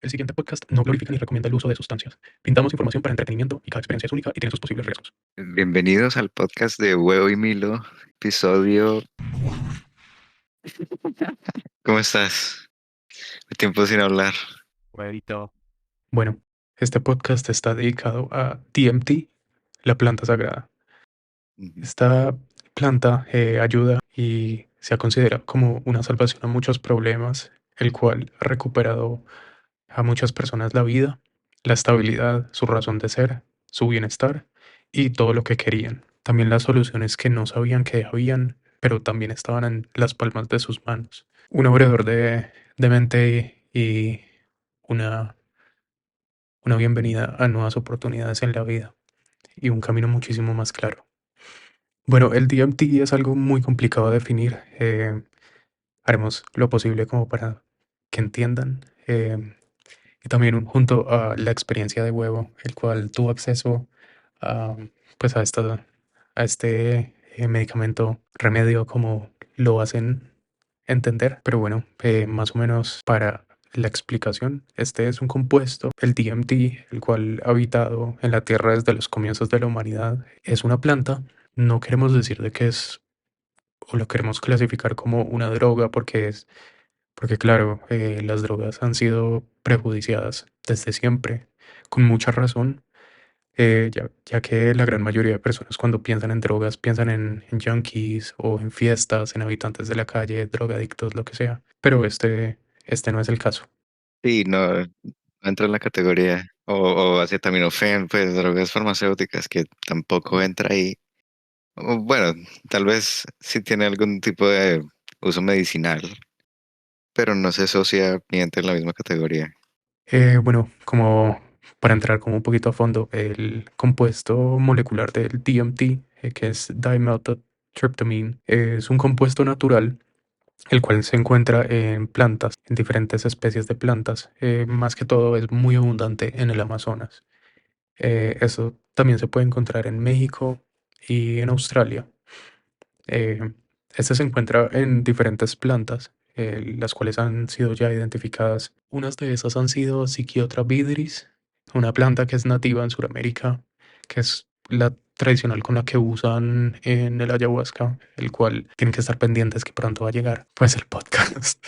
El siguiente podcast no glorifica ni recomienda el uso de sustancias. Brindamos información para entretenimiento y cada experiencia es única y tiene sus posibles riesgos. Bienvenidos al podcast de Huevo y Milo, episodio. ¿Cómo estás? Tiempo sin hablar. Huevito. Bueno, este podcast está dedicado a DMT, la planta sagrada. Ujú. Esta planta ayuda y se ha considerado como una salvación a muchos problemas, el cual ha recuperado a muchas personas la vida, la estabilidad, su razón de ser, su bienestar y todo lo que querían. También las soluciones que no sabían que habían, pero también estaban en las palmas de sus manos. Un abridor de mente y una, una bienvenida a nuevas oportunidades en la vida y un camino muchísimo más claro. Bueno, el DMT es algo muy complicado de definir. Haremos lo posible como para que entiendan. Y también junto a la experiencia de Huevo, el cual tuvo acceso a, pues a este medicamento, remedio, como lo hacen entender. Pero bueno, más o menos para la explicación, este es un compuesto, el DMT, el cual ha habitado en la Tierra desde los comienzos de la humanidad. Es una planta. No queremos decir de que es, o lo queremos clasificar como una droga porque claro, las drogas han sido prejudiciadas desde siempre, con mucha razón, ya que la gran mayoría de personas cuando piensan en drogas piensan en junkies o en fiestas, en habitantes de la calle, drogadictos, lo que sea. Pero este no es el caso. Sí, no entra en la categoría. O acetaminofén, pues drogas farmacéuticas que tampoco entra ahí. O, bueno, tal vez sí tiene algún tipo de uso medicinal, pero no se asocia ni entra en la misma categoría. Bueno, como para entrar como un poquito a fondo, el compuesto molecular del DMT, que es dimethyltryptamine, es un compuesto natural el cual se encuentra en plantas, en diferentes especies de plantas. Más que todo es muy abundante en el Amazonas. Eso también se puede encontrar en México y en Australia. Eh, este se encuentra en diferentes plantas, las cuales han sido ya identificadas. Unas de esas han sido Psychiotra vidris, una planta que es nativa en Sudamérica, que es la tradicional con la que usan en el ayahuasca, el cual tienen que estar pendientes que pronto va a llegar, pues el podcast.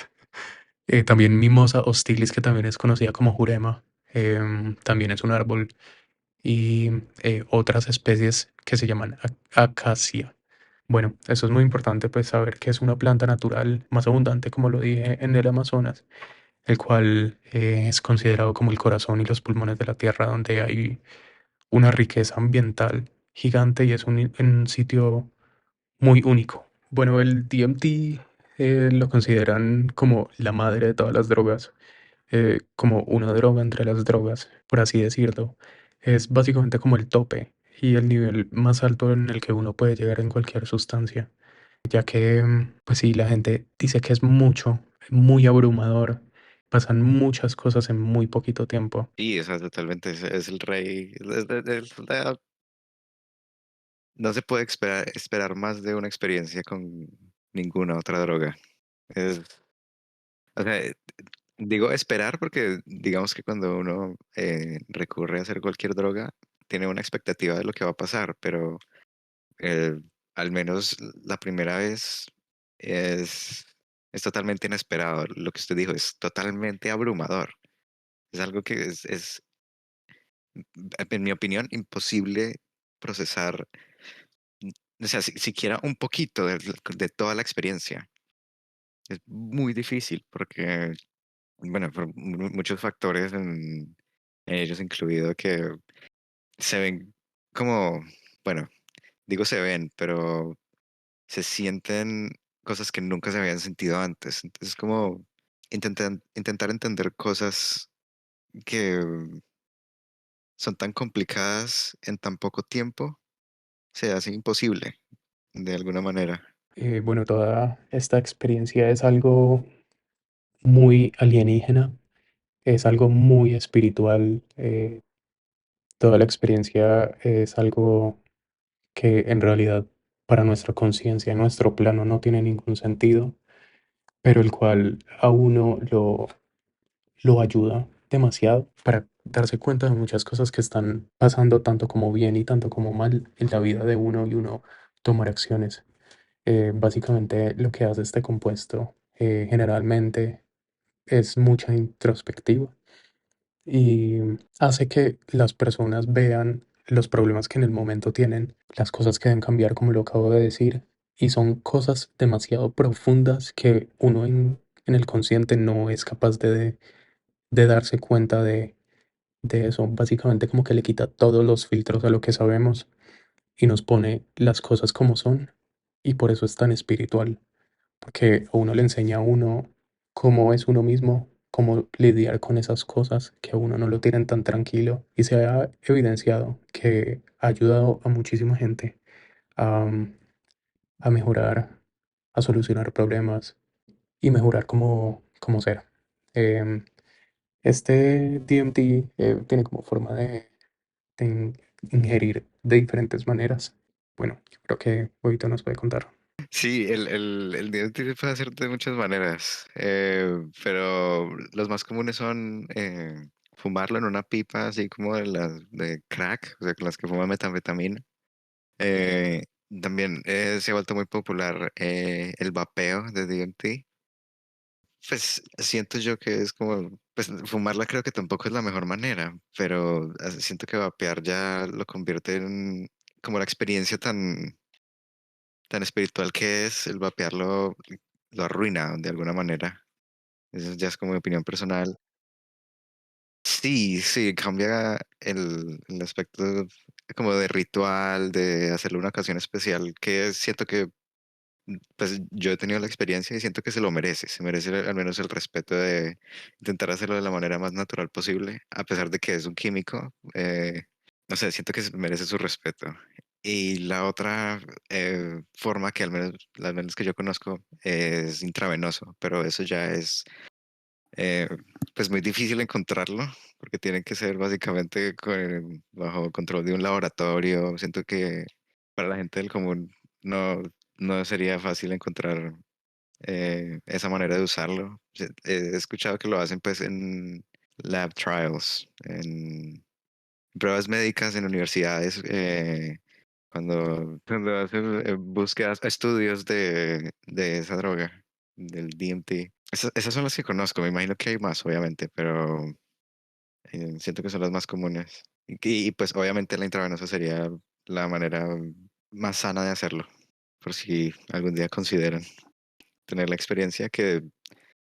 También Mimosa hostilis, que también es conocida como jurema, también es un árbol, y otras especies que se llaman acacia. Bueno, eso es muy importante, pues saber que es una planta natural más abundante, como lo dije, en el Amazonas, el cual es considerado como el corazón y los pulmones de la tierra, donde hay una riqueza ambiental gigante y es un sitio muy único. Bueno, el DMT lo consideran como la madre de todas las drogas, como una droga entre las drogas, por así decirlo. Es básicamente como el tope y el nivel más alto en el que uno puede llegar en cualquier sustancia, ya que, pues sí, la gente dice que es mucho, muy abrumador, pasan muchas cosas en muy poquito tiempo. Sí, o sea, totalmente es el rey. No se puede esperar más de una experiencia con ninguna otra droga. Es, o sea, digo esperar porque digamos que cuando uno recurre a hacer cualquier droga, tiene una expectativa de lo que va a pasar, pero eh, al menos la primera vez es, es totalmente inesperado. Lo que usted dijo es totalmente abrumador. Es algo que en mi opinión, imposible procesar, o sea, siquiera un poquito de toda la experiencia. Es muy difícil porque, bueno, por muchos factores, en ellos incluido, que se ven como, bueno, digo se ven, pero se sienten cosas que nunca se habían sentido antes. Entonces, como intentar entender cosas que son tan complicadas en tan poco tiempo, se hace imposible de alguna manera. Bueno, toda esta experiencia es algo muy alienígena, es algo muy espiritual. Toda la experiencia es algo que en realidad para nuestra conciencia, nuestro plano no tiene ningún sentido, pero el cual a uno lo ayuda. demasiado para darse cuenta de muchas cosas que están pasando tanto como bien y tanto como mal en la vida de uno y uno tomar acciones. Básicamente lo que hace este compuesto generalmente es mucha introspectiva y hace que las personas vean los problemas que en el momento tienen, las cosas que deben cambiar, como lo acabo de decir, y son cosas demasiado profundas que uno en el consciente no es capaz de darse cuenta de eso. Básicamente como que le quita todos los filtros a lo que sabemos y nos pone las cosas como son y por eso es tan espiritual, porque a uno le enseña a uno cómo es uno mismo, cómo lidiar con esas cosas que a uno no lo tienen tan tranquilo y se ha evidenciado que ha ayudado a muchísima gente a, a mejorar, a solucionar problemas y mejorar como ser. Em, este DMT tiene como forma de ingerir de diferentes maneras. Bueno, yo creo que ahorita nos puede contar. Sí, el DMT se puede hacer de muchas maneras, pero los más comunes son fumarlo en una pipa, así como de las de crack, o sea, con las que fuman metanfetamina. Eh, También se ha vuelto muy popular el vapeo de DMT. Pues siento yo que es como, pues fumarla creo que tampoco es la mejor manera, pero siento que vapear ya lo convierte en como la experiencia tan espiritual que es, el vapear lo arruina de alguna manera. Eso ya es como mi opinión personal. Sí, sí, cambia el aspecto como de ritual, de hacerle una ocasión especial, que siento que pues yo he tenido la experiencia y siento que se merece al menos el respeto de intentar hacerlo de la manera más natural posible, a pesar de que es un químico, no sé, siento que merece su respeto. Y la otra forma que al menos que yo conozco es intravenoso, pero eso ya es eh, pues muy difícil encontrarlo, porque tiene que ser básicamente bajo control de un laboratorio. Siento que para la gente del común no, no sería fácil encontrar esa manera de usarlo. He escuchado que lo hacen pues en lab trials, en pruebas médicas en universidades, cuando hacen búsquedas, estudios de esa droga, del DMT. Esas son las que conozco, me imagino que hay más, obviamente, pero siento que son las más comunes. Pues obviamente la intravenosa sería la manera más sana de hacerlo, por si algún día consideran tener la experiencia, que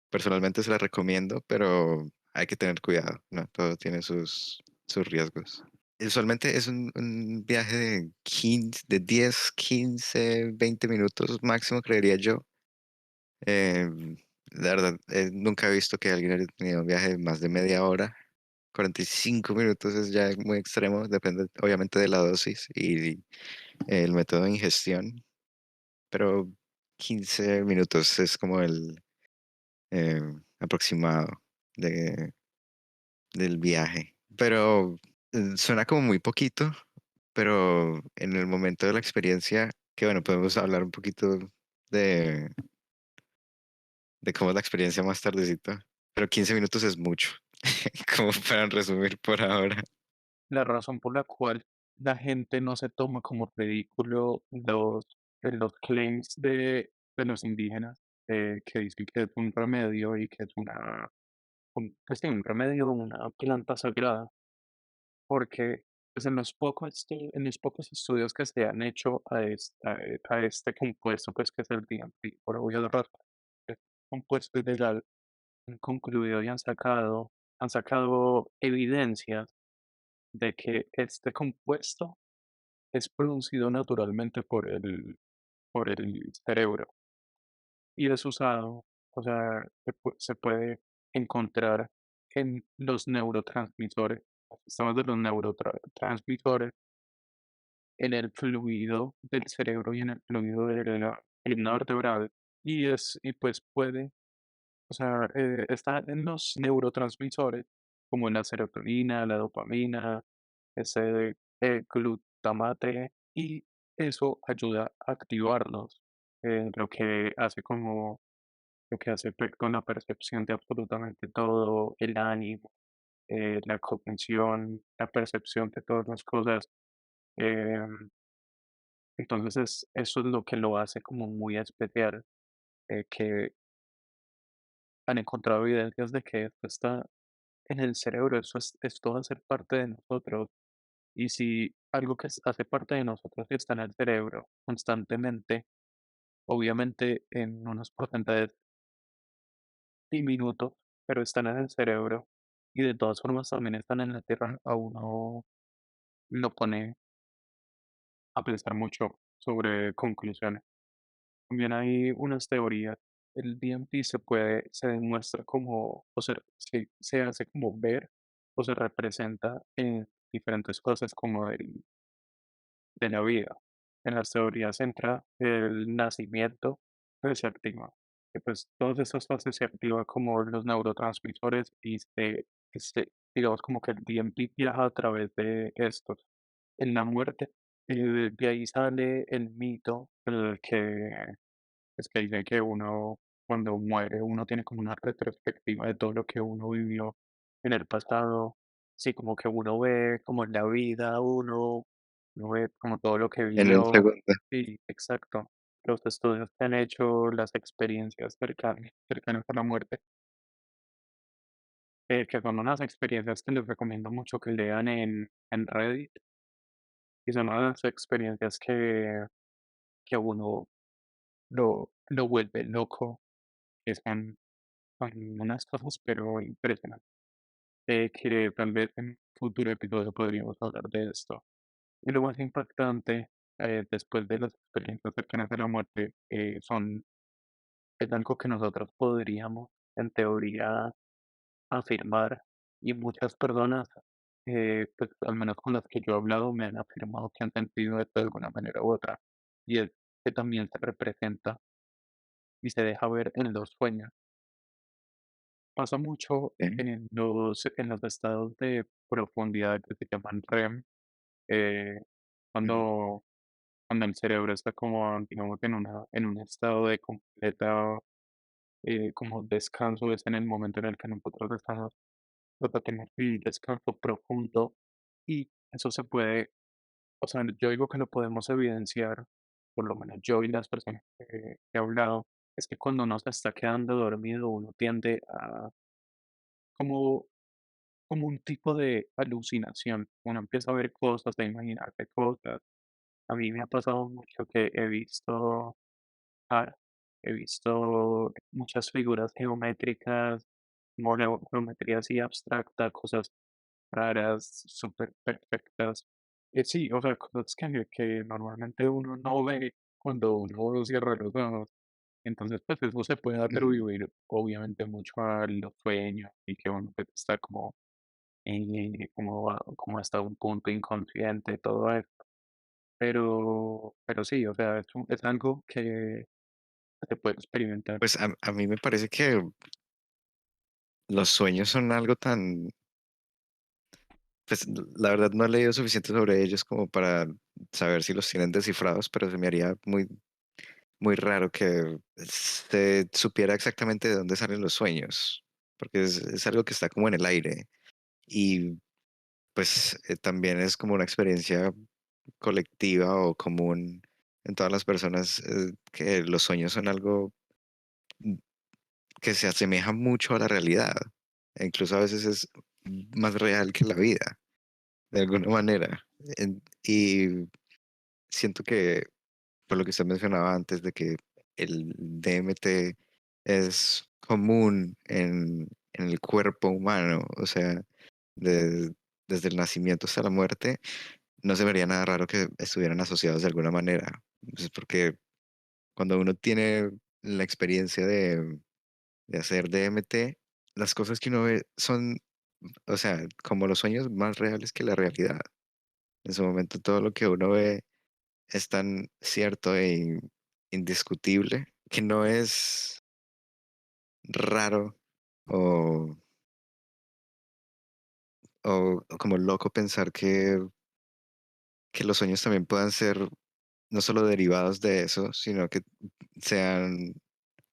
personalmente se la recomiendo, pero hay que tener cuidado, ¿no? Todo tiene sus riesgos. Usualmente es un viaje de 15, de 10, 15, 20 minutos máximo, creería yo. La verdad, nunca he visto que alguien haya tenido un viaje de más de media hora. 45 minutos es ya muy extremo, depende obviamente de la dosis y el método de ingestión, pero 15 minutos es como el aproximado de, del viaje. Pero suena como muy poquito, pero en el momento de la experiencia, que bueno, podemos hablar un poquito de, de cómo es la experiencia más tardecito, pero 15 minutos es mucho, como para resumir por ahora. La razón por la cual la gente no se toma como ridículo los claims de los indígenas, que dicen que es un remedio y que es pues sí, un remedio, una planta sagrada, porque pues en los pocos estudios que se han hecho a este compuesto, pues que es el DMT, por obvias razones, es un compuesto ilegal, han concluido y han sacado evidencias de que este compuesto es producido naturalmente por el cerebro y es usado, o sea, se puede encontrar en los neurotransmisores, los sistemas de los neurotransmisores, en el fluido del cerebro y en el fluido de la columna vertebral, y pues puede, o sea, está en los neurotransmisores como en la serotonina, la dopamina, ese glutamate, y eso ayuda a activarlos, lo que hace con la percepción de absolutamente todo, el ánimo. la cognición, la percepción de todas las cosas. em, entonces eso es lo que lo hace como muy especial, que han encontrado evidencias de que esto está en el cerebro, esto va a ser parte de nosotros. Y si algo que hace parte de nosotros está en el cerebro constantemente, obviamente en unos porcentajes diminutos, pero están en el cerebro y de todas formas también están en la tierra, a uno lo pone a pensar mucho sobre conclusiones. También hay unas teorías. El DMT se demuestra como, o sea, se hace como ver o se representa en diferentes cosas como de la vida. En las teorías entra el nacimiento, pues se activa. Que pues todas esas fases se activan como los neurotransmisores y digamos como que el DMT viaja a través de estos. En la muerte, de ahí sale el mito, el que es que dice que uno, cuando muere, uno tiene como una retrospectiva de todo lo que uno vivió en el pasado. Sí, como que uno ve como en la vida, uno ve como todo lo que En un vivió. segundo. Sí, exacto. Los estudios que han hecho, las experiencias cercanas a la muerte, que son unas experiencias que les recomiendo mucho que lean en Reddit, y son unas experiencias que a uno lo vuelve loco, que son unas cosas, pero impresionantes. Que tal vez en un futuro episodio podríamos hablar de esto. Y lo más impactante, después de las experiencias cercanas a la muerte, es algo que nosotros podríamos, en teoría, afirmar. Y muchas personas, pues al menos con las que yo he hablado, me han afirmado que han sentido esto de alguna manera u otra. Y es que también se representa y se deja ver en los sueños. Pasa mucho ¿Eh? en los estados de profundidad que se llaman REM, eh, Ujú. cuando cuando el cerebro está como, digamos, en un estado de completa, como descanso, es en el momento en el que nosotros estamos tratando de tener el descanso profundo, y eso se puede, o sea, yo digo que lo podemos evidenciar, por lo menos yo y las personas que he hablado, es que cuando uno se está quedando dormido, uno tiende a como como un tipo de alucinación. Uno empieza a ver cosas, a imaginarse cosas. A mí me ha pasado mucho que ah, he visto muchas figuras geométricas, geometría así abstracta, cosas raras, súper perfectas. Sí, o sea, cosas que normalmente uno no ve cuando uno cierra los ojos. Entonces, pues eso se puede Ujú. atribuir obviamente mucho a los sueños y que uno pues, está como como hasta un punto inconsciente, todo eso. Pero sí, o sea, es algo que se puede experimentar. Pues a mí me parece que los sueños son algo tan, pues la verdad no he leído suficiente sobre ellos como para saber si los tienen descifrados, pero se me haría muy, muy raro que se supiera exactamente de dónde salen los sueños, porque es algo que está como en el aire y pues también es como una experiencia colectiva o común en todas las personas, que los sueños son algo que se asemeja mucho a la realidad. E incluso a veces es más real que la vida, de alguna manera. Y siento que, por lo que usted mencionaba antes, de que el DMT es común en el cuerpo humano, o sea, de- desde el nacimiento hasta la muerte, no se vería nada raro que estuvieran asociados de alguna manera. Pues porque cuando uno tiene la experiencia de hacer DMT, las cosas que uno ve son, o sea, como los sueños más reales que la realidad. En su momento todo lo que uno ve es tan cierto e indiscutible que no es raro o, o como loco pensar que los sueños también puedan ser no solo derivados de eso, sino que sean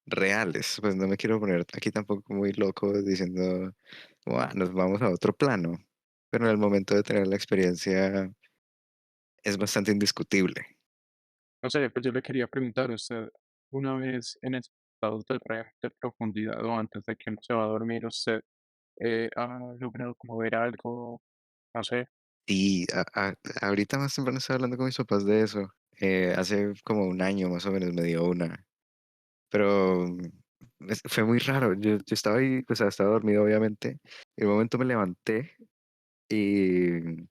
reales. Pues no me quiero poner aquí tampoco muy loco diciendo, "Buah, nos vamos a otro plano". Pero en el momento de tener la experiencia es bastante indiscutible. No sé, pues yo le quería preguntar, ¿usted una vez en estados de REM de profundidad o antes de que uno se va a dormir, usted ha logrado como ver algo, no sé, Y ahorita más temprano estaba hablando con mis papás de eso. Hace como un año más o menos me dio una. Pero fue muy raro. Yo estaba ahí, o sea, estaba dormido obviamente. En un momento me levanté y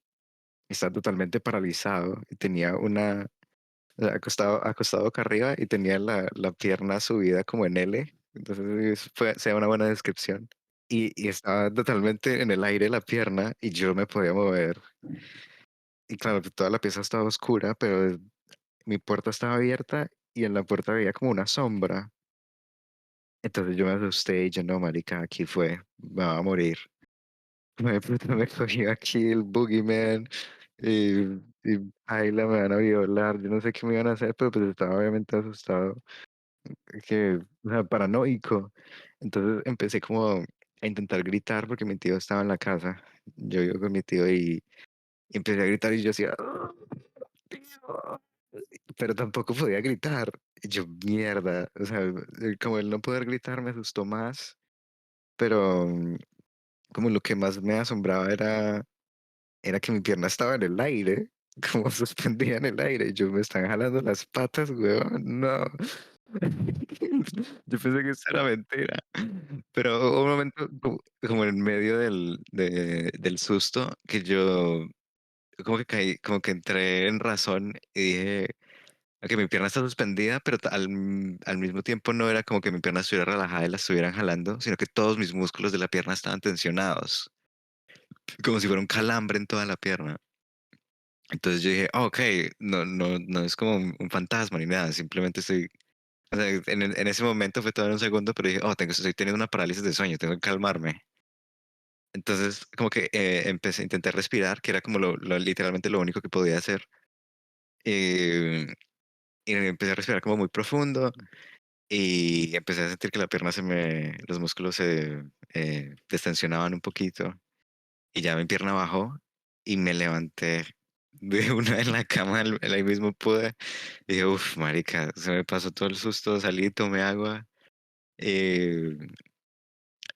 estaba totalmente paralizado. Y tenía o sea, acostado boca arriba y tenía la pierna subida como en L. Entonces sea una buena descripción. Y estaba totalmente en el aire la pierna y yo me podía mover. Y claro, toda la pieza estaba oscura, pero mi puerta estaba abierta y en la puerta veía como una sombra. Entonces yo me asusté y yo no, marica, aquí fue, me va a morir. Me, puta, me cogió aquí el boogeyman y, y la me van a violar. Yo no sé qué me iban a hacer, pero pues estaba obviamente asustado, o sea, paranoico. Entonces empecé como a intentar gritar porque mi tío estaba en la casa. Yo vivo con mi tío y empecé a gritar y yo decía, "Ah, tío", pero tampoco podía gritar. Y yo, mierda, o sea, como el no poder gritar me asustó más, pero como lo que más me asombraba era que mi pierna estaba en el aire, como suspendida en el aire. Yo me están jalando las patas, weón. No. Yo pensé que eso era mentira. Pero hubo un momento como en medio del susto que yo como que caí, como que entré en razón y dije, ok, mi pierna está suspendida, pero al mismo tiempo no era como que mi pierna estuviera relajada y la estuvieran jalando, sino que todos mis músculos de la pierna estaban tensionados, como si fuera un calambre en toda la pierna. Entonces yo dije, ok, no es como un fantasma ni nada, simplemente estoy, o sea, en ese momento fue todo en un segundo, pero dije, oh, estoy teniendo una parálisis de sueño, tengo que calmarme. Entonces, como que intenté respirar, que era como literalmente lo único que podía hacer. eh, y empecé a respirar como muy profundo y empecé a sentir que los músculos se destensionaban un poquito y ya mi pierna bajó y me levanté de una en la cama, ahí mismo pude. Y dije, uff, marica, se me pasó todo el susto, salí, tomé agua. eh,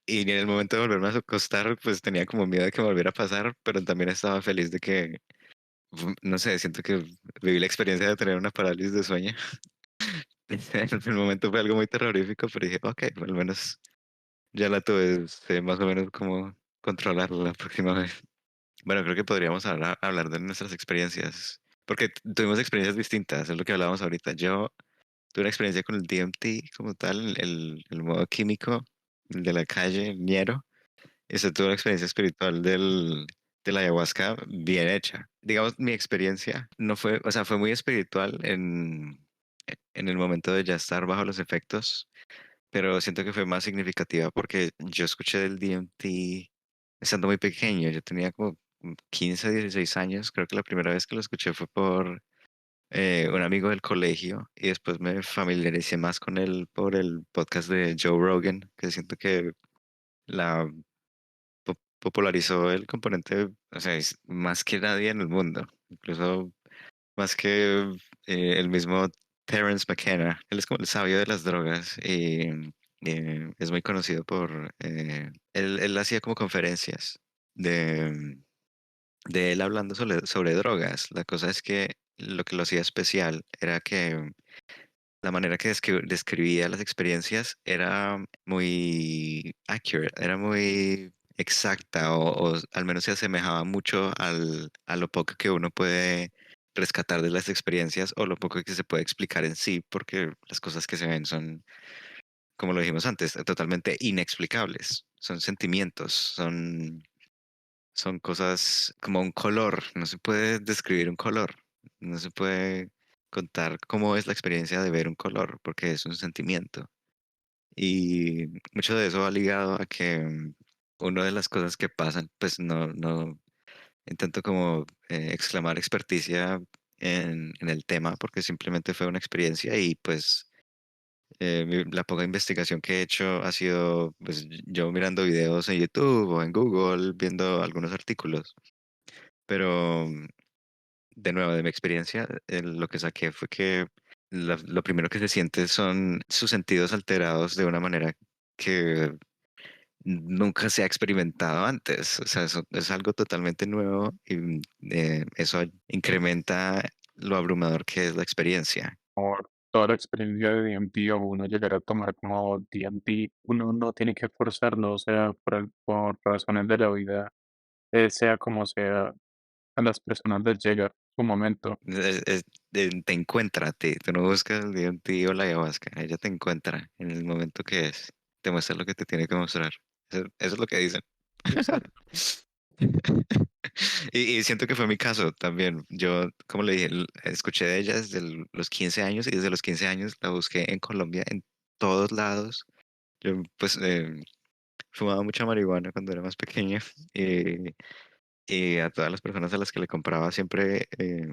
y en el momento de volverme a acostar, pues tenía como miedo de que me volviera a pasar, pero también estaba feliz de que, no sé, siento que viví la experiencia de tener una parálisis de sueño. En el momento fue algo muy terrorífico, pero dije, ok, al menos ya la tuve, sé más o menos cómo controlarla la próxima vez. Bueno, creo que podríamos hablar de nuestras experiencias, porque tuvimos experiencias distintas, es lo que hablábamos ahorita. Yo tuve una experiencia con el DMT como tal, el modo químico, el de la calle, el ñero, y se tuvo una experiencia espiritual de la ayahuasca bien hecha. Digamos, mi experiencia no fue, o sea, fue muy espiritual en el momento de ya estar bajo los efectos, pero siento que fue más significativa porque yo escuché del DMT estando muy pequeño. Yo tenía como 15, 16 años. Creo que la primera vez que lo escuché fue por un amigo del colegio y después me familiaricé más con él por el podcast de Joe Rogan, que siento que la popularizó el componente, o sea, es más que nadie en el mundo, incluso más que el mismo Terence McKenna. Él es como el sabio de las drogas y es muy conocido por... él hacía como conferencias de, de él hablando sobre drogas. La cosa es que lo que lo hacía especial era que la manera que describía las experiencias era muy accurate, era muy exacta o al menos se asemejaba mucho a lo poco que uno puede rescatar de las experiencias o lo poco que se puede explicar en sí, porque las cosas que se ven son, como lo dijimos antes, totalmente inexplicables. Son sentimientos, son cosas como un color, no se puede describir un color, no se puede contar cómo es la experiencia de ver un color, porque es un sentimiento. Y mucho de eso va ligado a que una de las cosas que pasan, pues no intento como exclamar experticia en el tema, porque simplemente fue una experiencia y pues La poca investigación que he hecho ha sido pues yo mirando videos en YouTube o en Google, viendo algunos artículos. Pero de nuevo, de mi experiencia, lo que saqué fue que lo primero que se siente son sus sentidos alterados de una manera que nunca se ha experimentado antes. O sea, eso es algo totalmente nuevo y eso incrementa lo abrumador que es la experiencia. Por toda la experiencia de DMT o uno llegar a tomar como DMT, uno no tiene que forzarlo, o sea, por razones de la vida, sea como sea, a las personas les llega su momento. Te encuentra, tú no buscas el DMT o la ayahuasca, ella te encuentra en el momento que es, te muestra lo que te tiene que mostrar. Eso es lo que dicen. Exacto. Y siento que fue mi caso también. Yo, como le dije, escuché de ella desde los 15 años y desde los 15 años la busqué en Colombia, en todos lados. Yo, pues, fumaba mucha marihuana cuando era más pequeño y a todas las personas a las que le compraba siempre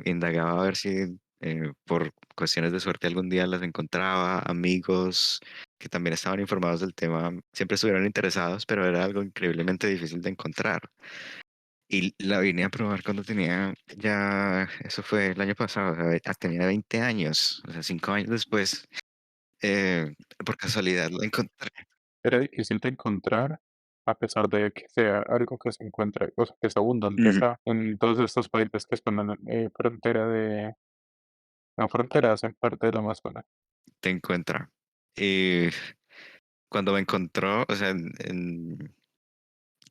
indagaba a ver si por cuestiones de suerte algún día las encontraba, amigos que también estaban informados del tema, siempre estuvieron interesados, pero era algo increíblemente difícil de encontrar. Y la vine a probar cuando tenía ya, eso fue el año pasado, o sea, tenía 20 años, o sea, 5 años después, por casualidad la encontré. Era difícil de encontrar, a pesar de que sea algo que se encuentre, o sea, que es abundante Ujú. acá en todos estos países que están en la frontera de, la frontera hacen parte del Amazonas. Te encuentra. Y cuando me encontró, o sea,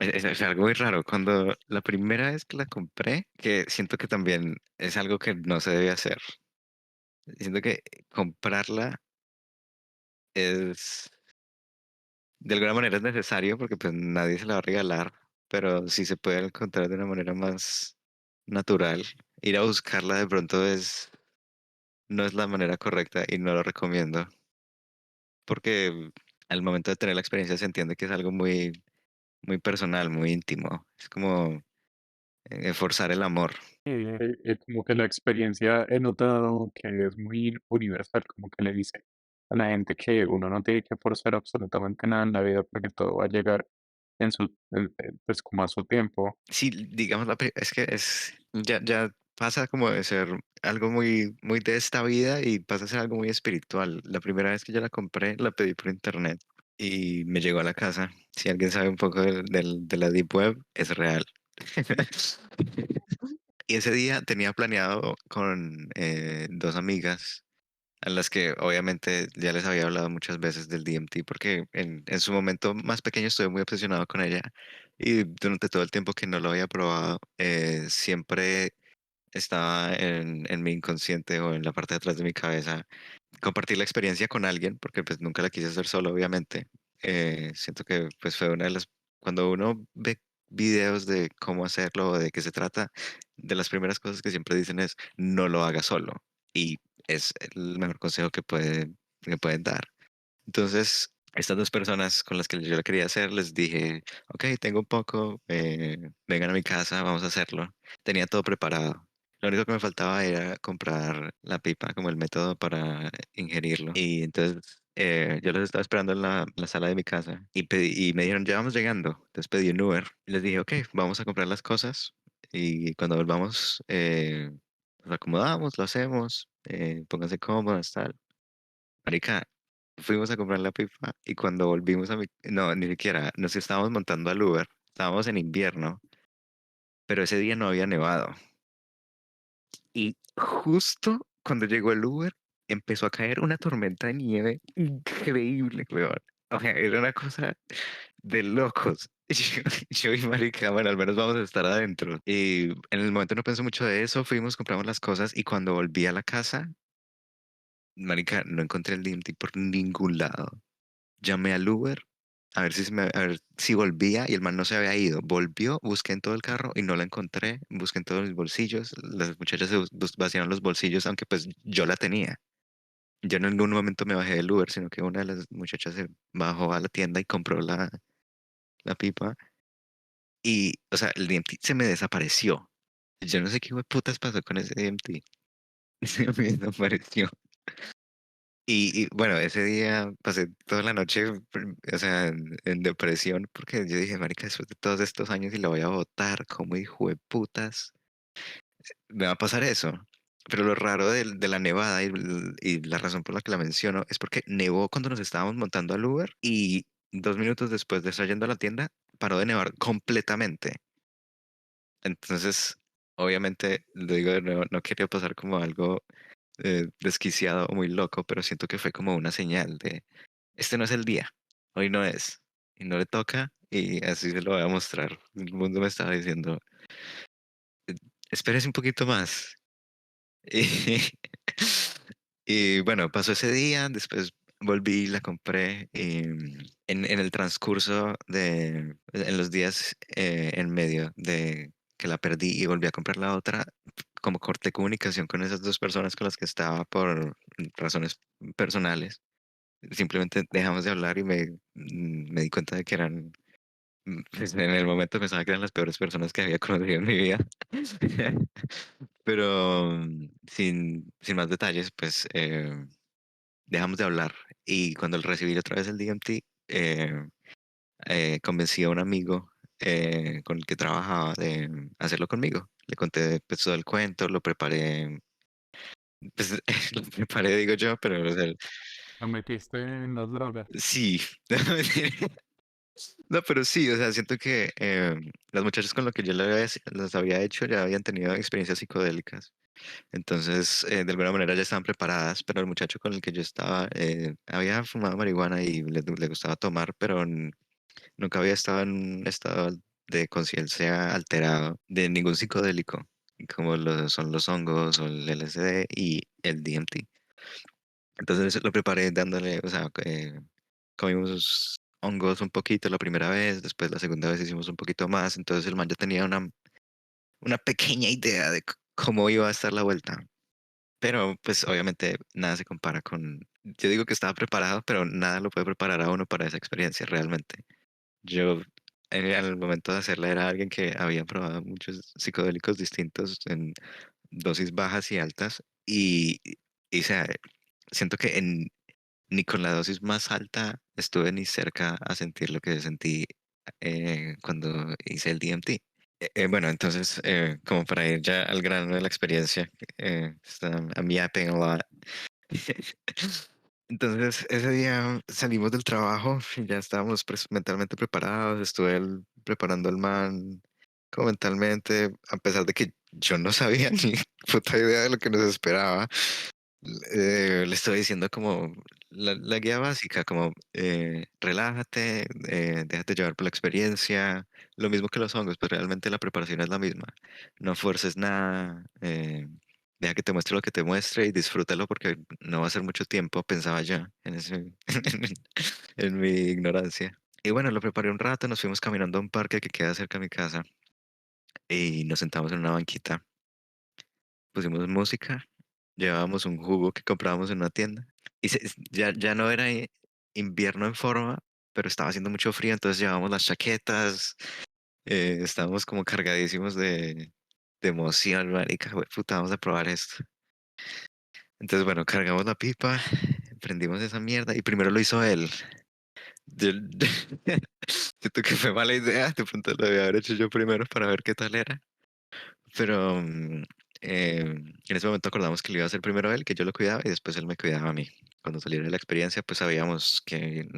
es algo muy raro. Cuando la primera vez que la compré, que siento que también es algo que no se debe hacer. Siento que comprarla es, de alguna manera es necesario porque pues nadie se la va a regalar, pero si se puede encontrar de una manera más natural, ir a buscarla de pronto no es la manera correcta y no lo recomiendo porque al momento de tener la experiencia se entiende que es algo muy personal, muy íntimo. Es como forzar el amor. Como que la experiencia he notado que es muy universal, como que le dice a la gente que uno no tiene que forzar absolutamente nada en la vida porque todo va a llegar en su, pues como a su tiempo. Sí, digamos, es que ya pasa como de ser algo muy de esta vida y pasa a ser algo muy espiritual. La primera vez que yo la compré, la pedí por internet y me llegó a la casa. Si alguien sabe un poco de la Deep Web, es real. Y ese día tenía planeado con dos amigas a las que obviamente ya les había hablado muchas veces del DMT porque en su momento más pequeño estuve muy obsesionado con ella y durante todo el tiempo que no lo había probado siempre estaba en mi inconsciente o en la parte de atrás de mi cabeza compartir la experiencia con alguien porque pues nunca la quise hacer solo obviamente. Siento que pues fue una de las cuando uno ve videos de cómo hacerlo o de qué se trata, de las primeras cosas que siempre dicen es no lo haga solo y es el mejor consejo que pueden dar. Entonces, estas dos personas con las que yo lo quería hacer, les dije, ok, tengo un poco, vengan a mi casa, vamos a hacerlo. Tenía todo preparado. Lo único que me faltaba era comprar la pipa como el método para ingerirlo. Y entonces yo los estaba esperando en la sala de mi casa y me dijeron, ya vamos llegando. Entonces pedí un Uber y les dije, ok, vamos a comprar las cosas y cuando volvamos nos acomodamos, lo hacemos, pónganse cómodos, tal. Marica, fuimos a comprar la pipa y cuando volvimos a mi... No, ni siquiera, nos estábamos montando al Uber. Estábamos en invierno, pero ese día no había nevado. Y justo cuando llegó el Uber, empezó a caer una tormenta de nieve increíble, weón. O sea, era una cosa de locos. Yo y marica, bueno, al menos vamos a estar adentro. Y en el momento no pensé mucho de eso, fuimos, compramos las cosas y cuando volví a la casa, marica, no encontré el DMT por ningún lado. Llamé al Uber a ver si volvía y el man no se había ido. Volvió, busqué en todo el carro y no la encontré. Busqué en todos mis bolsillos. Las muchachas se vaciaron los bolsillos, aunque pues yo la tenía. Yo en ningún momento me bajé del Uber, sino que una de las muchachas se bajó a la tienda y compró la pipa. Y, o sea, el DMT se me desapareció. Yo no sé qué putas pasó con ese DMT. Se me desapareció. bueno, ese día pasé toda la noche, o sea, en depresión, porque yo dije, marica, después de todos estos años y la voy a votar, como hijo de putas, me va a pasar eso. Pero lo raro de la nevada y la razón por la que la menciono es porque nevó cuando nos estábamos montando al Uber y 2 minutos después de estar yendo a la tienda, paró de nevar completamente. Entonces, obviamente, lo digo de nuevo, no quería pasar como algo desquiciado o muy loco, pero siento que fue como una señal de, este no es el día, hoy no es, y no le toca, y así se lo voy a mostrar. El mundo me estaba diciendo, espérese un poquito más. Y, y bueno, pasó ese día, después volví, la compré, y en el transcurso en los días en medio de que la perdí y volví a comprar la otra, como corté comunicación con esas dos personas con las que estaba por razones personales. Simplemente dejamos de hablar y me di cuenta de que eran, pues en el momento pensaba que eran las peores personas que había conocido en mi vida. Pero sin más detalles, pues dejamos de hablar. Y cuando recibí otra vez el DMT, convencí a un amigo con el que trabajaba de hacerlo conmigo. Le conté pues, todo el cuento, lo preparé, pues lo preparé, digo yo, pero o sea, Lo metiste en las drogas. sí. No, pero sí, o sea, siento que las muchachas con lo que yo las había hecho ya habían tenido experiencias psicodélicas. Entonces, de alguna manera ya estaban preparadas, pero el muchacho con el que yo estaba había fumado marihuana y le gustaba tomar, pero nunca había estado en un estado de conciencia alterado de ningún psicodélico, como lo son los hongos o el LSD y el DMT. Entonces lo preparé dándole, o sea, comimos hongos un poquito la primera vez, después la segunda vez hicimos un poquito más, entonces el man ya tenía una pequeña idea de cómo iba a estar la vuelta. Pero pues obviamente nada se compara yo digo que estaba preparado, pero nada lo puede preparar a uno para esa experiencia realmente. Yo al momento de hacerla era alguien que había probado muchos psicodélicos distintos en dosis bajas y altas y, o sea, siento que ni con la dosis más alta estuve ni cerca a sentir lo que sentí cuando hice el DMT. Bueno, entonces, como para ir ya al grano de la experiencia, I'm yapping a lot. Entonces, ese día salimos del trabajo y ya estábamos mentalmente preparados. Estuve preparando el man como mentalmente, a pesar de que yo no sabía ni puta idea de lo que nos esperaba. Le estoy diciendo como la guía básica, como relájate, déjate llevar por la experiencia, lo mismo que los hongos, pero realmente la preparación es la misma. No fuerces nada, deja que te muestre lo que te muestre y disfrútalo porque no va a ser mucho tiempo, pensaba yo en mi ignorancia. Y bueno, lo preparé un rato, nos fuimos caminando a un parque que queda cerca de mi casa y nos sentamos en una banquita, pusimos música, llevábamos un jugo que comprábamos en una tienda. Y ya no era invierno en forma, pero estaba haciendo mucho frío, entonces llevábamos las chaquetas, estábamos como cargadísimos de emoción, marica, puta, vamos a probar esto. Entonces, bueno, cargamos la pipa, prendimos esa mierda y primero lo hizo él. Yo- Siento que fue mala idea, de pronto lo debía haber hecho yo primero para ver qué tal era. Pero en ese momento acordamos que lo iba a hacer primero él, que yo lo cuidaba y después él me cuidaba a mí. Cuando saliera de la experiencia, pues sabíamos que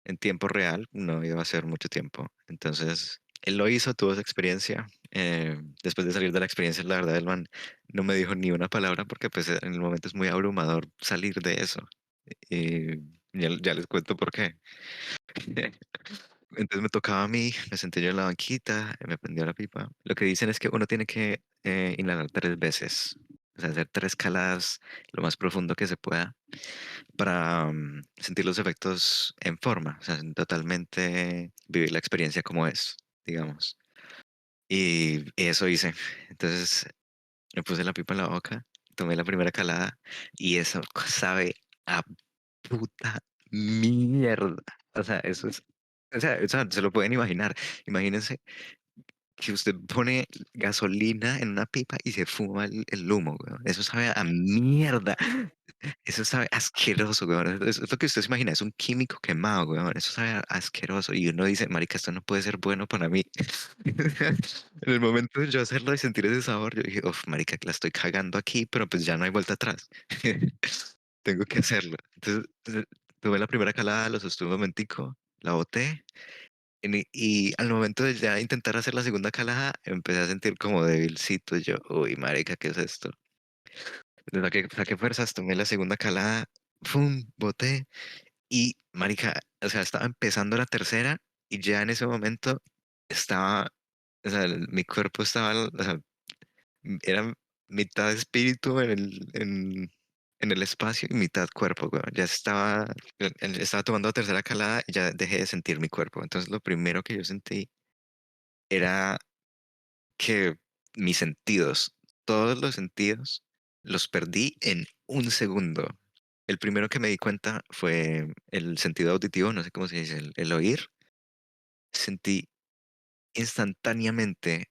en tiempo real no iba a ser mucho tiempo. Entonces, él lo hizo, tuvo esa experiencia. Después de salir de la experiencia, la verdad, el man no me dijo ni una palabra porque pues en el momento es muy abrumador salir de eso. Y ya les cuento por qué. Entonces me tocaba a mí, me senté yo en la banquita, me prendió la pipa. Lo que dicen es que uno tiene que inhalar 3 veces, o sea, hacer 3 caladas lo más profundo que se pueda para sentir los efectos en forma, o sea, totalmente vivir la experiencia como es, digamos. Y eso hice. Entonces me puse la pipa en la boca, tomé la primera calada y eso sabe a puta mierda. O sea, eso es, o sea, se lo pueden imaginar. Imagínense que usted pone gasolina en una pipa y se fuma el humo, weón. Eso sabe a mierda. Eso sabe asqueroso, weón. Es lo que usted se imagina, es un químico quemado, weón. Eso sabe asqueroso. Y uno dice, marica, esto no puede ser bueno para mí. En el momento de yo hacerlo y sentir ese sabor, yo dije, uff, marica, que la estoy cagando aquí, pero pues ya no hay vuelta atrás. Tengo que hacerlo. Entonces, tuve la primera calada, lo sostuve un momentico, la boté. Y al momento de ya intentar hacer la segunda calada, empecé a sentir como débilcito. Yo, uy, marica, ¿qué es esto? Saqué fuerzas, tomé la segunda calada, ¡pum! Boté. Y, marica, o sea, estaba empezando la tercera y ya en ese momento estaba, o sea, mi cuerpo estaba, o sea, era mitad espíritu en el espacio y mitad cuerpo, weón. Ya estaba, estaba tomando la tercera calada y ya dejé de sentir mi cuerpo. Entonces, lo primero que yo sentí era que mis sentidos, todos los sentidos, los perdí en un segundo. El primero que me di cuenta fue el sentido auditivo, no sé cómo se dice, el oír. Sentí instantáneamente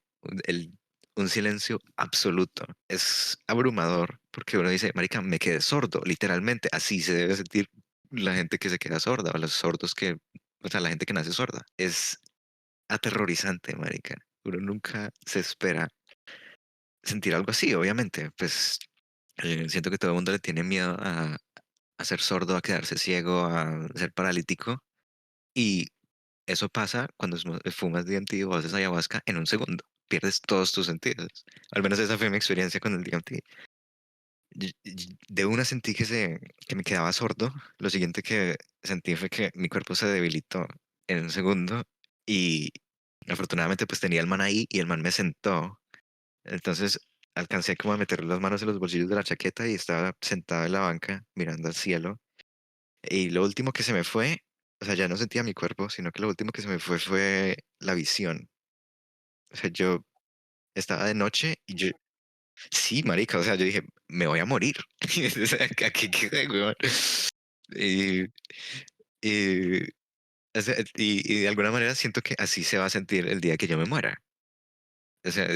un silencio absoluto. Es abrumador porque uno dice, marica, me quedé sordo, literalmente. Así se debe sentir la gente que se queda sorda o los sordos que, o sea, la gente que nace sorda. Es aterrorizante, marica. Uno nunca se espera sentir algo así, obviamente. Pues siento que todo el mundo le tiene miedo a ser sordo, a quedarse ciego, a ser paralítico. Y eso pasa cuando fumas DMT o haces ayahuasca en un segundo. Pierdes todos tus sentidos. Al menos esa fue mi experiencia con el DMT. De una sentí que me quedaba sordo. Lo siguiente que sentí fue que mi cuerpo se debilitó en un segundo. Y afortunadamente pues tenía el man ahí y el man me sentó. Entonces alcancé como a meter las manos en los bolsillos de la chaqueta y estaba sentado en la banca mirando al cielo. Y lo último que se me fue, o sea, ya no sentía mi cuerpo, sino que lo último que se me fue la visión. O sea, yo estaba de noche y yo, sí, marica, o sea, yo dije, me voy a morir. O sea, qué, weón? Y, y, o sea, y de alguna manera siento que así se va a sentir el día que yo me muera. O sea,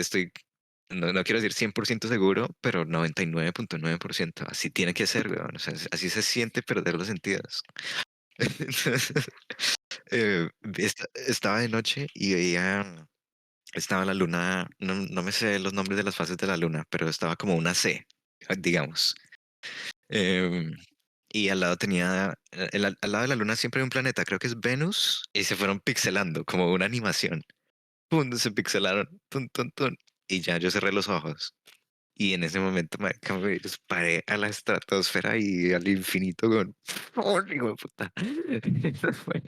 no quiero decir 100% seguro, pero 99.9%. Así tiene que ser, weón. O sea, así se siente perder los sentidos. Entonces, estaba de noche y veía, estaba la luna, no me sé los nombres de las fases de la luna, pero estaba como una C, digamos. Em, y al lado tenía, al lado de la luna siempre hay un planeta, creo que es Venus, y se fueron pixelando como una animación. ¡Pum! Se pixelaron, tun, tun, tun, y ya yo cerré los ojos. Y en ese momento me disparé a la estratosfera y al infinito con... ¡Oh, hijo de puta! Eso fue.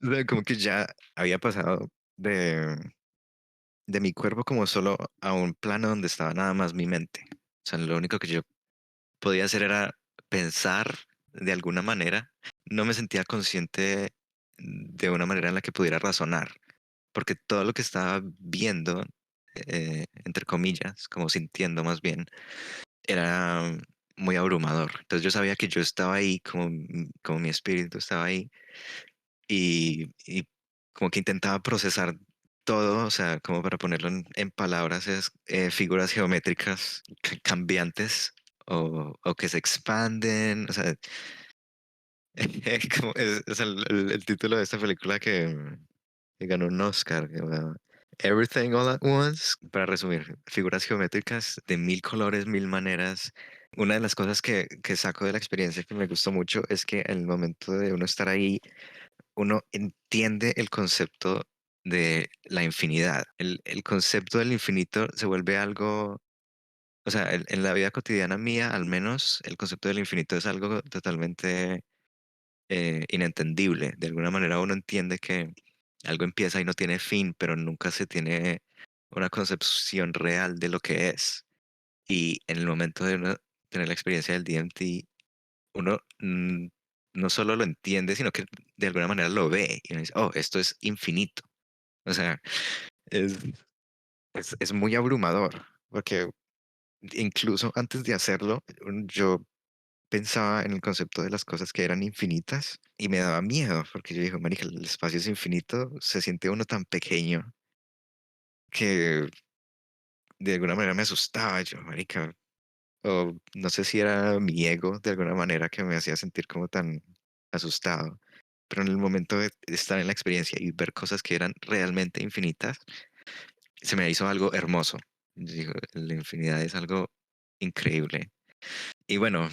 O sea, como que ya había pasado de, de mi cuerpo como solo a un plano donde estaba nada más mi mente. O sea, lo único que yo podía hacer era pensar de alguna manera. No me sentía consciente de una manera en la que pudiera razonar, porque todo lo que estaba viendo, entre comillas, como sintiendo más bien, era muy abrumador. Entonces yo sabía que yo estaba ahí, como mi espíritu estaba ahí, y como que intentaba procesar todo, o sea, como para ponerlo en palabras, es figuras geométricas cambiantes o que se expanden, o sea, es el título de esta película que ganó un Oscar, que, Everything All at Once, para resumir, figuras geométricas de mil colores, mil maneras. Una de las cosas que saco de la experiencia que me gustó mucho es que en el momento de uno estar ahí, uno entiende el concepto de la infinidad. El concepto del infinito se vuelve algo, o sea, en la vida cotidiana mía, al menos, el concepto del infinito es algo totalmente inentendible. De alguna manera uno entiende que algo empieza y no tiene fin, pero nunca se tiene una concepción real de lo que es. Y en el momento de uno tener la experiencia del DMT, uno no solo lo entiende, sino que de alguna manera lo ve y uno dice, oh, esto es infinito. O sea, es, es muy abrumador, porque incluso antes de hacerlo, yo pensaba en el concepto de las cosas que eran infinitas y me daba miedo, porque yo dije, marica, el espacio es infinito, se siente uno tan pequeño que de alguna manera me asustaba. Yo, marica, o no sé si era mi ego de alguna manera que me hacía sentir como tan asustado. Pero en el momento de estar en la experiencia y ver cosas que eran realmente infinitas, se me hizo algo hermoso. Digo, la infinidad es algo increíble. Y bueno,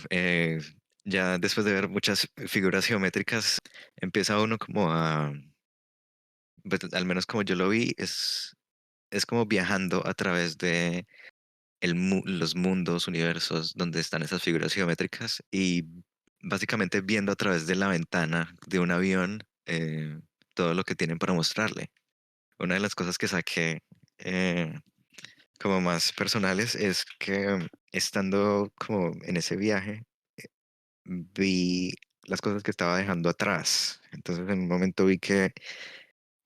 ya después de ver muchas figuras geométricas, empieza uno como a, pues, al menos como yo lo vi, es como viajando a través de los mundos, universos donde están esas figuras geométricas y básicamente viendo a través de la ventana de un avión todo lo que tienen para mostrarle. Una de las cosas que saqué eh, como más personales es que estando como en ese viaje, vi las cosas que estaba dejando atrás. Entonces en un momento vi que,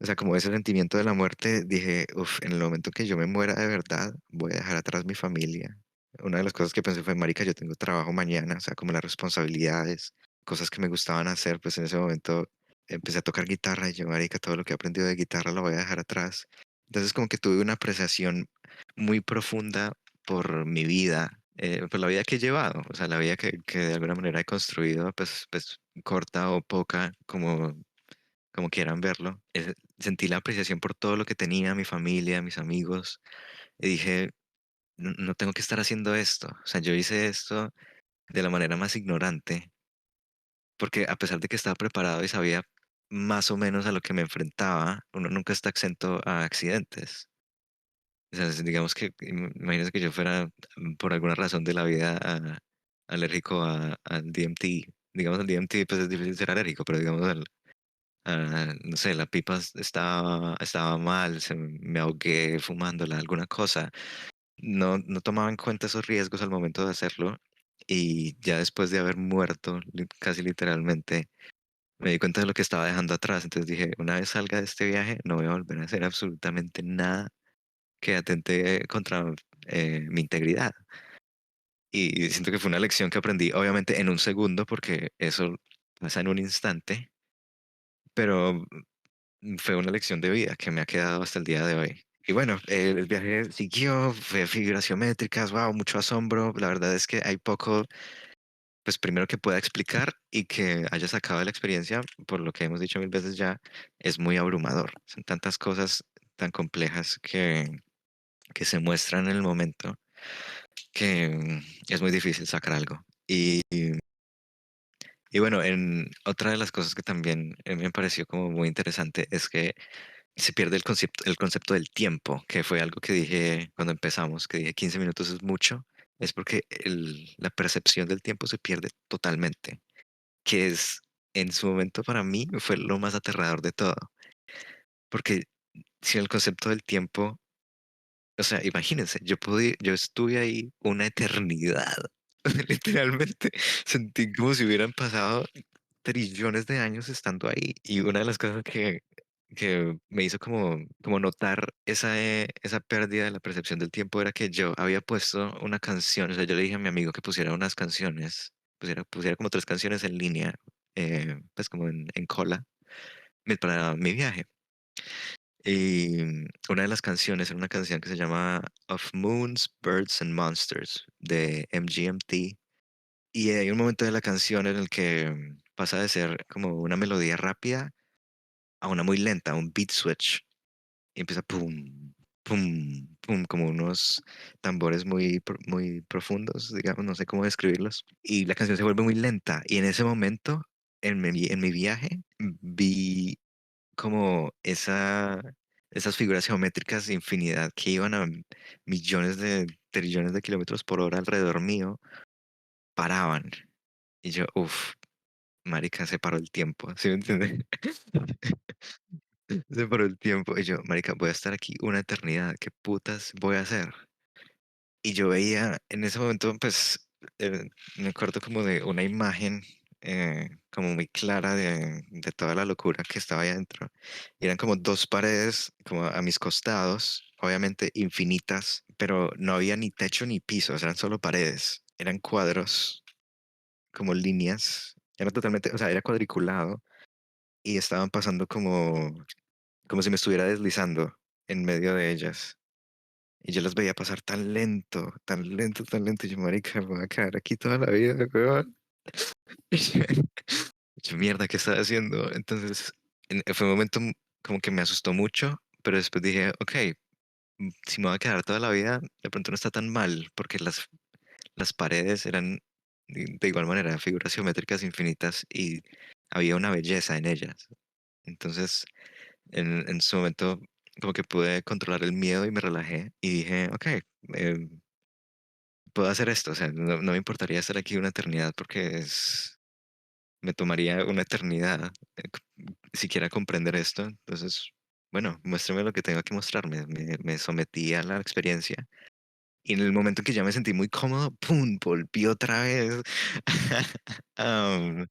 o sea, como ese sentimiento de la muerte, dije, uff, en el momento que yo me muera de verdad, voy a dejar atrás mi familia. Una de las cosas que pensé fue, marica, yo tengo trabajo mañana, o sea, como las responsabilidades, cosas que me gustaban hacer, pues en ese momento empecé a tocar guitarra y yo, marica, todo lo que he aprendido de guitarra lo voy a dejar atrás. Entonces como que tuve una apreciación muy profunda por mi vida, por la vida que he llevado, o sea, la vida que de alguna manera he construido, pues corta o poca, como quieran verlo. Sentí la apreciación por todo lo que tenía, mi familia, mis amigos, y dije, no, no tengo que estar haciendo esto. O sea, yo hice esto de la manera más ignorante, porque a pesar de que estaba preparado y sabía más o menos a lo que me enfrentaba, uno nunca está exento a accidentes. O sea, digamos que, imagínese que yo fuera por alguna razón de la vida alérgico al DMT. Digamos, al DMT, pues es difícil ser alérgico, pero digamos, no sé, la pipa estaba mal, me ahogué fumándola, alguna cosa. No tomaba en cuenta esos riesgos al momento de hacerlo y ya después de haber muerto, casi literalmente, me di cuenta de lo que estaba dejando atrás. Entonces dije, una vez salga de este viaje, no voy a volver a hacer absolutamente nada que atente contra mi integridad. Y siento que fue una lección que aprendí, obviamente, en un segundo, porque eso pasa en un instante, pero fue una lección de vida que me ha quedado hasta el día de hoy. Y bueno, el viaje siguió, fue figuras geométricas, wow, mucho asombro. La verdad es que hay poco, pues primero que pueda explicar y que haya sacado de la experiencia, por lo que hemos dicho mil veces ya, es muy abrumador. Son tantas cosas tan complejas que se muestran en el momento que es muy difícil sacar algo. Y bueno, otra de las cosas que también me pareció como muy interesante es que se pierde el concepto del tiempo, que fue algo que dije cuando empezamos, que dije 15 minutos es mucho, es porque la percepción del tiempo se pierde totalmente, que es en su momento para mí fue lo más aterrador de todo, porque si el concepto del tiempo, o sea, imagínense, yo estuve ahí una eternidad, literalmente sentí como si hubieran pasado trillones de años estando ahí. Y una de las cosas que me hizo como notar esa pérdida de la percepción del tiempo era que yo había puesto una canción, o sea, yo le dije a mi amigo que pusiera unas canciones, pusiera como tres canciones en línea, pues como en cola, para mi viaje. Y una de las canciones era una canción que se llama Of Moons, Birds and Monsters de MGMT. Y hay un momento de la canción en el que pasa de ser como una melodía rápida a una muy lenta, un beat switch. Y empieza pum, pum, pum, como unos tambores muy profundos, digamos, no sé cómo describirlos. Y la canción se vuelve muy lenta. Y en ese momento, en mi viaje, vi como esas figuras geométricas de infinidad que iban a millones de trillones de kilómetros por hora alrededor mío, paraban. Y yo, uff, marica, se paró el tiempo, ¿sí me entiendes? Se paró el tiempo. Y yo, marica, voy a estar aquí una eternidad. ¿Qué putas voy a hacer? Y yo veía en ese momento, pues, me acuerdo como de una imagen como muy clara de toda la locura que estaba ahí adentro. Y eran como dos paredes, como a mis costados, obviamente infinitas, pero no había ni techo ni piso, eran solo paredes. Eran cuadros, como líneas. Era totalmente, o sea, era cuadriculado y estaban pasando como si me estuviera deslizando en medio de ellas. Y yo los veía pasar tan lento, tan lento, tan lento. Y yo, marica, me voy a quedar aquí toda la vida, weón. Y yo, mierda, ¿qué estaba haciendo? Entonces, fue un momento como que me asustó mucho, pero después dije, ok, si me voy a quedar toda la vida, de pronto no está tan mal, porque las paredes eran de igual manera figuras geométricas infinitas y había una belleza en ellas. Entonces, en su momento, como que pude controlar el miedo y me relajé y dije, ok, eh, puedo hacer esto. O sea, no me importaría estar aquí una eternidad porque me tomaría una eternidad siquiera comprender esto. Entonces, bueno, muéstrame lo que tenga que mostrarme. Me sometí a la experiencia. Y en el momento en que ya me sentí muy cómodo, ¡pum! Volví otra vez a,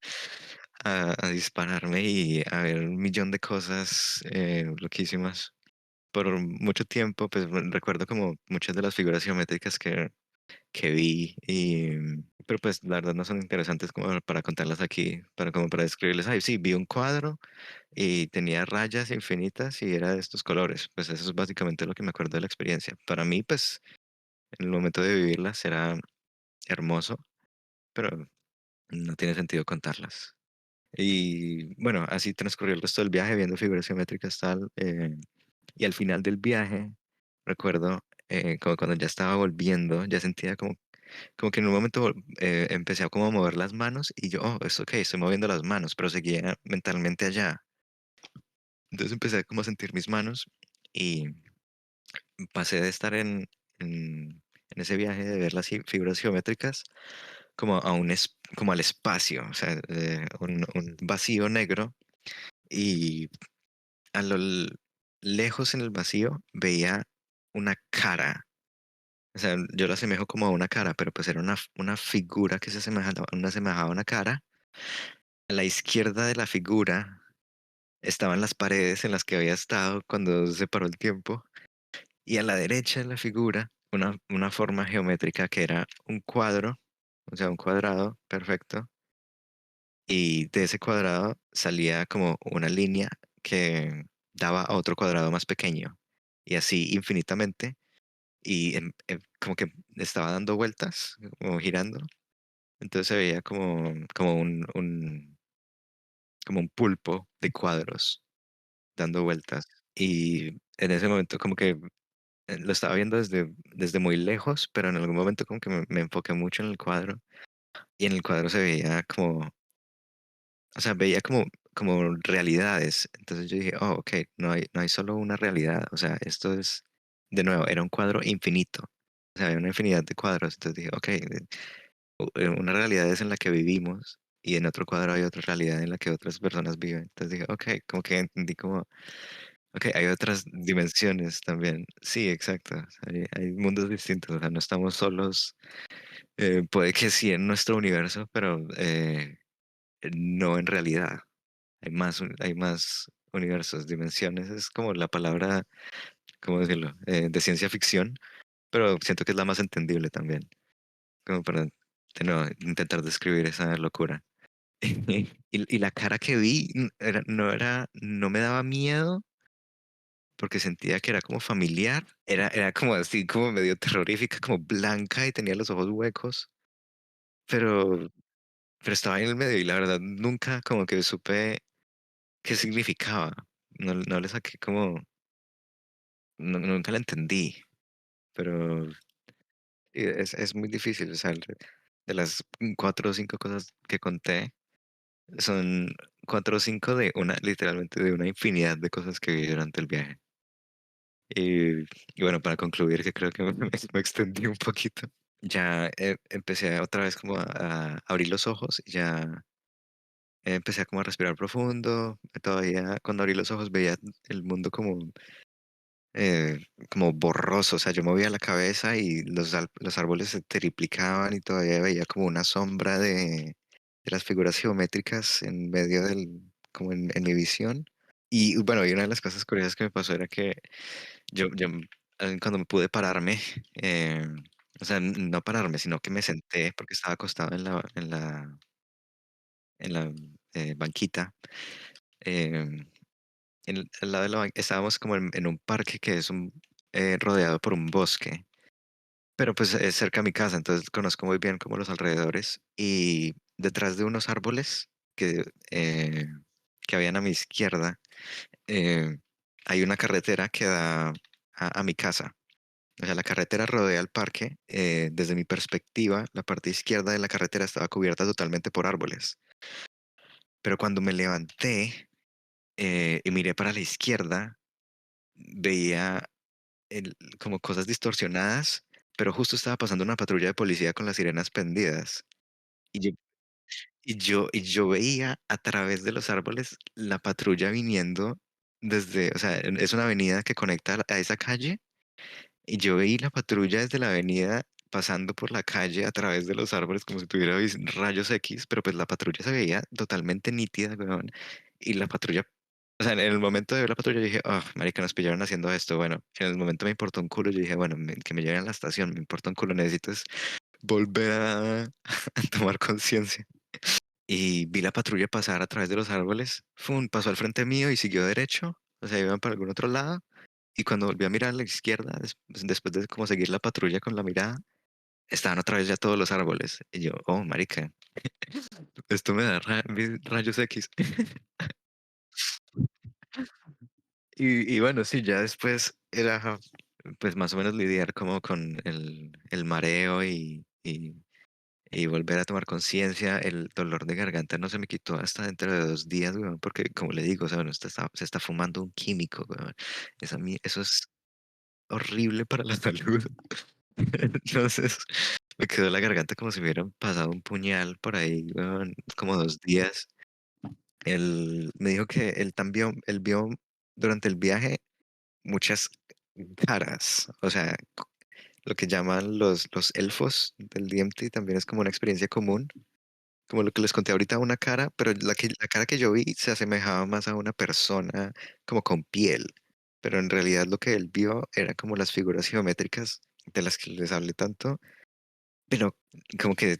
a dispararme y a ver un millón de cosas loquísimas. Por mucho tiempo, pues recuerdo como muchas de las figuras geométricas que vi, pero pues la verdad no son interesantes como para contarlas aquí, como para describirles, ay, sí, vi un cuadro y tenía rayas infinitas y era de estos colores. Pues eso es básicamente lo que me acuerdo de la experiencia. Para mí, pues en el momento de vivirlas era hermoso, pero no tiene sentido contarlas. Y bueno, así transcurrió el resto del viaje viendo figuras geométricas tal. Y al final del viaje, recuerdo, como cuando ya estaba volviendo, ya sentía como que en un momento empecé a como mover las manos y yo, oh, es ok, estoy moviendo las manos, pero seguía mentalmente allá. Entonces empecé como a sentir mis manos y pasé de estar en ese viaje de ver las figuras geométricas como como al espacio, o sea, un vacío negro y a lo lejos en el vacío veía una cara. O sea, yo lo asemejo como a una cara, pero pues era una figura que se asemejaba a una cara. A la izquierda de la figura estaban las paredes en las que había estado cuando se paró el tiempo. Y a la derecha de la figura, una forma geométrica que era un cuadro, o sea, un cuadrado perfecto. Y de ese cuadrado salía como una línea que daba a otro cuadrado más pequeño. Y así infinitamente. Y como que estaba dando vueltas, como girando. Entonces se veía como como un pulpo de cuadros dando vueltas. Y en ese momento como que lo estaba viendo desde muy lejos, pero en algún momento como que me enfoqué mucho en el cuadro. Y en el cuadro se veía o sea, veía como realidades. Entonces yo dije, oh, ok, no hay solo una realidad. O sea, esto es, de nuevo, era un cuadro infinito. O sea, había una infinidad de cuadros. Entonces dije, ok, una realidad es en la que vivimos y en otro cuadro hay otra realidad en la que otras personas viven. Entonces dije, ok, como que entendí ok, hay otras dimensiones también. Sí, exacto. Hay mundos distintos. O sea, no estamos solos. Puede que sí en nuestro universo, pero no en realidad. Hay más universos, dimensiones. Es como la palabra, ¿cómo decirlo? De ciencia ficción, pero siento que es la más entendible también. Como para, de nuevo, intentar describir esa locura. Y la cara que vi no me daba miedo porque sentía que era como familiar. Era como así, como medio terrorífica, como blanca y tenía los ojos huecos, pero, pero estaba ahí en el medio y la verdad nunca como que supe qué significaba. No le saqué nunca la entendí, pero es muy difícil. O sea, de las 4 o 5 cosas que conté, son 4 o 5 de literalmente de una infinidad de cosas que vi durante el viaje. Y bueno, para concluir, que creo que me extendí un poquito, ya empecé otra vez como a abrir los ojos, y ya empecé a como a respirar profundo. Todavía cuando abrí los ojos veía el mundo eh, como borroso, o sea, yo movía la cabeza y los árboles se triplicaban y todavía veía como una sombra de las figuras geométricas en medio como en mi visión. Y bueno, y una de las cosas curiosas que me pasó era que yo cuando me pude pararme, o sea, no pararme, sino que me senté porque estaba acostado en la banquita. em, al lado de la banquita estábamos como en un parque que es rodeado por un bosque, pero pues es cerca a mi casa, entonces conozco muy bien como los alrededores y detrás de unos árboles eh, que habían a mi izquierda, eh, hay una carretera que da a mi casa. O sea, la carretera rodea el parque. Desde mi perspectiva, la parte izquierda de la carretera estaba cubierta totalmente por árboles. Pero cuando me levanté y miré para la izquierda, veía como cosas distorsionadas, pero justo estaba pasando una patrulla de policía con las sirenas prendidas. Y yo, y yo veía a través de los árboles la patrulla viniendo desde, o sea, es una avenida que conecta a esa calle. Y yo veí la patrulla desde la avenida pasando por la calle a través de los árboles como si tuviera rayos X, pero pues la patrulla se veía totalmente nítida, weón. Y la patrulla, o sea, en el momento de ver la patrulla yo dije, oh, marica, nos pillaron haciendo esto. Bueno, en el momento me importó un culo, yo dije, bueno, que me lleven a la estación, me importa un culo, necesito es volver a, a tomar conciencia. Y vi la patrulla pasar a través de los árboles, pasó al frente mío y siguió derecho, o sea, iban para algún otro lado. Y cuando volví a mirar a la izquierda, después de como seguir la patrulla con la mirada, estaban otra vez ya todos los árboles. Y yo, oh, marica, esto me da rayos X. Y bueno, sí, ya después era pues más o menos lidiar como con el mareo y volver a tomar conciencia. El dolor de garganta no se me quitó hasta dentro de 2 días, weón, porque como le digo, o sea, bueno, se está fumando un químico, weón. Eso es horrible para la salud. Entonces, me quedó la garganta como si me hubieran pasado un puñal por ahí, weón, como 2 días. Él me dijo que él vio durante el viaje muchas caras, o sea, lo que llaman los elfos del DMT también es como una experiencia común, como lo que les conté ahorita, una cara, pero la cara que yo vi se asemejaba más a una persona como con piel, pero en realidad lo que él vio era como las figuras geométricas de las que les hablé tanto, pero como que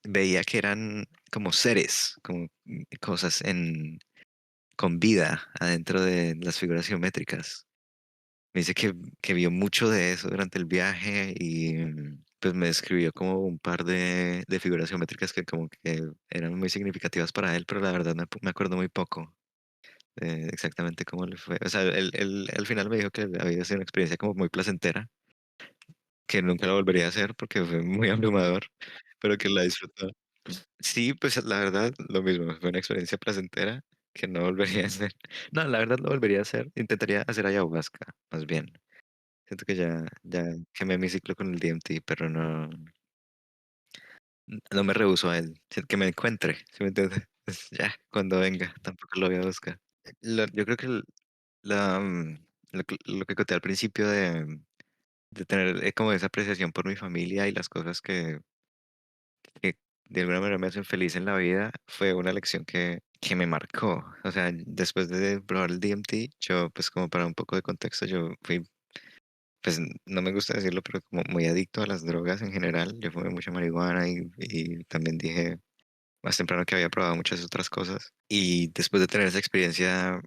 veía que eran como seres, como cosas con vida adentro de las figuras geométricas. Me dice que vio mucho de eso durante el viaje y pues me describió como un par de figuras geométricas que como que eran muy significativas para él, pero la verdad me acuerdo muy poco de exactamente cómo le fue. O sea, él al final me dijo que había sido una experiencia como muy placentera, que nunca lo volvería a hacer porque fue muy abrumador, pero que la disfrutó. Sí, pues la verdad, lo mismo, fue una experiencia placentera que no volvería a hacer. No, la verdad lo volvería a hacer. Intentaría hacer ayahuasca, más bien. Siento que ya quemé mi ciclo con el DMT, pero no me rehúso a él. Siento que me encuentre, ¿sí me entiendes? Ya, cuando venga, tampoco lo voy a buscar. Yo creo que la, mm, lo que conté al principio de tener como esa apreciación por mi familia y las cosas que de alguna manera me hacen feliz en la vida fue una lección que me marcó. O sea, después de probar el DMT, yo, pues como para un poco de contexto, yo fui, pues no me gusta decirlo, pero como muy adicto a las drogas en general. Yo fumé mucha marihuana y también dije más temprano que había probado muchas otras cosas. Y después de tener esa experiencia,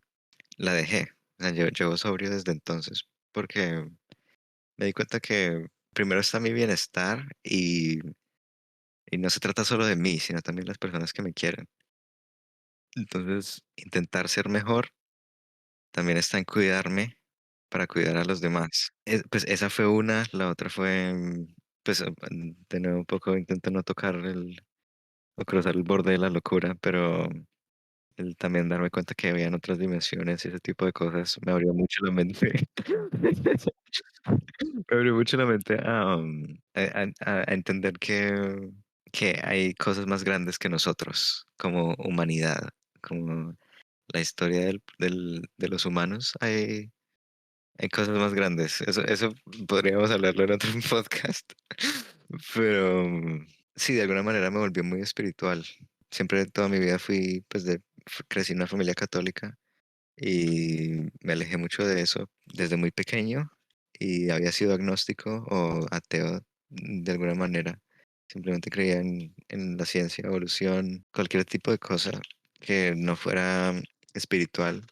la dejé. O sea, yo llevo sobrio desde entonces porque me di cuenta que primero está mi bienestar y no se trata solo de mí, sino también las personas que me quieren. Entonces, intentar ser mejor también está en cuidarme para cuidar a los demás. Pues esa fue una, la otra fue, pues de nuevo un poco intento no tocar o cruzar el borde de la locura, pero el también darme cuenta que habían otras dimensiones y ese tipo de cosas me abrió mucho la mente. Me abrió mucho la mente a entender que hay cosas más grandes que nosotros como humanidad, como la historia de los humanos. Hay cosas más grandes. Eso podríamos hablarlo en otro podcast. Pero sí, de alguna manera me volvió muy espiritual. Siempre toda mi vida crecí en una familia católica y me alejé mucho de eso desde muy pequeño y había sido agnóstico o ateo de alguna manera. Simplemente creía en la ciencia, evolución, cualquier tipo de cosa que no fuera espiritual.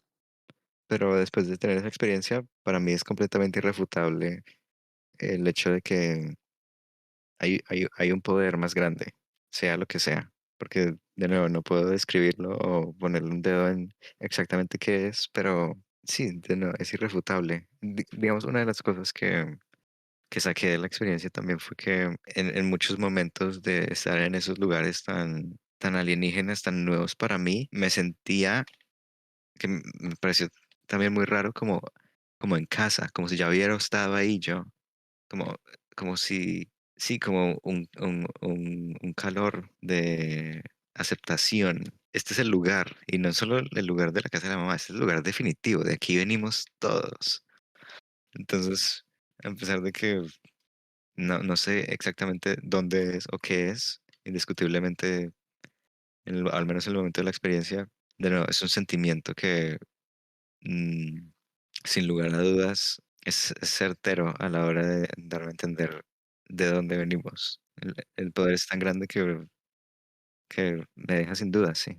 pero después de tener esa experiencia, para mí es completamente irrefutable el hecho de que hay un poder más grande, sea lo que sea, porque de nuevo no puedo describirlo o ponerle un dedo en exactamente qué es, pero sí, de nuevo, es irrefutable. Digamos, una de las cosas que saqué de la experiencia también fue que en muchos momentos de estar en esos lugares tan alienígenas, tan nuevos para mí, me sentía que me pareció también muy raro como en casa, como si ya hubiera estado ahí yo, como, como si, sí, como un calor de aceptación. Este es el lugar, y no solo el lugar de la casa de la mamá, este es el lugar definitivo, de aquí venimos todos. Entonces, a pesar de que no sé exactamente dónde es o qué es, indiscutiblemente, al menos en el momento de la experiencia, de nuevo, es un sentimiento que mm, sin lugar a dudas, es certero a la hora de darme a entender de dónde venimos. El poder es tan grande que me deja sin dudas, sí.